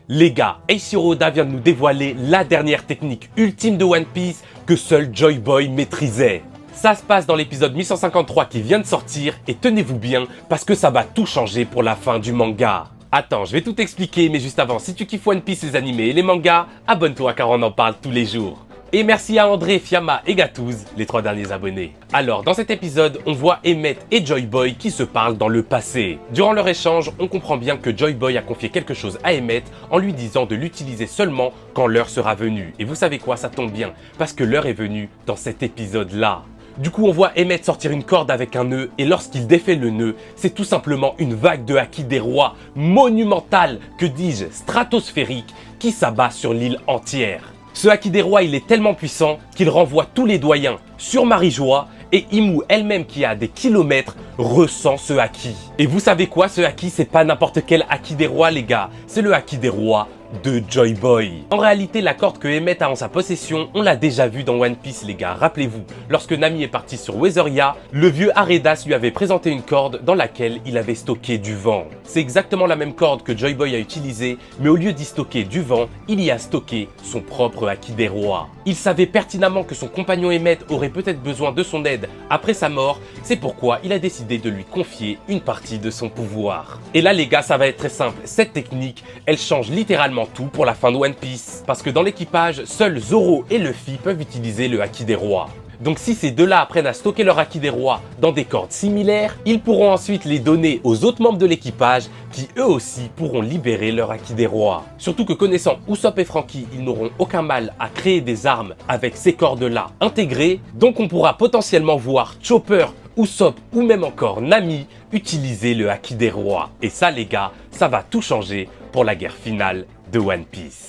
Les gars, Eiichiro Oda vient de nous dévoiler la dernière technique ultime de One Piece que seul Joy Boy maîtrisait. Ça se passe dans l'épisode 1153 qui vient de sortir et tenez-vous bien parce que ça va tout changer pour la fin du manga. Attends, je vais tout expliquer mais juste avant, si tu kiffes One Piece, les animés et les mangas, abonne-toi car on en parle tous les jours. Et merci à André, Fiamma et Gatouz, les 3 derniers abonnés. Alors, dans cet épisode, on voit Emmett et Joy Boy qui se parlent dans le passé. Durant leur échange, on comprend bien que Joy Boy a confié quelque chose à Emmett en lui disant de l'utiliser seulement quand l'heure sera venue. Et vous savez quoi, ça tombe bien, parce que l'heure est venue dans cet épisode-là. Du coup, on voit Emmett sortir une corde avec un nœud et lorsqu'il défait le nœud, c'est tout simplement une vague de haki des rois monumentale, que dis-je, stratosphérique, qui s'abat sur l'île entière. Ce haki des rois, il est tellement puissant qu'il renvoie tous les doyens sur Marijois et Imu elle-même qui a des kilomètres ressent ce haki. Et vous savez quoi, ce haki, c'est pas n'importe quel haki des rois les gars, c'est le haki des rois de Joy Boy. En réalité, la corde que Emmett a en sa possession, on l'a déjà vu dans One Piece les gars. Rappelez-vous, lorsque Nami est parti sur Weatheria, le vieux Aredas lui avait présenté une corde dans laquelle il avait stocké du vent. C'est exactement la même corde que Joy Boy a utilisée, mais au lieu d'y stocker du vent, il y a stocké son propre haki des rois. Il savait pertinemment que son compagnon Emmett aurait peut-être besoin de son aide après sa mort, c'est pourquoi il a décidé de lui confier une partie de son pouvoir. Et là les gars, ça va être très simple, cette technique, elle change littéralement tout pour la fin de One Piece. Parce que dans l'équipage, seuls Zoro et Luffy peuvent utiliser le haki des rois. Donc si ces deux-là apprennent à stocker leur haki des rois dans des cordes similaires, ils pourront ensuite les donner aux autres membres de l'équipage qui eux aussi pourront libérer leur haki des rois. Surtout que connaissant Usopp et Franky, ils n'auront aucun mal à créer des armes avec ces cordes-là intégrées. Donc on pourra potentiellement voir Chopper, Usopp ou même encore Nami utiliser le haki des rois. Et ça les gars, ça va tout changer pour la guerre finale de One Piece.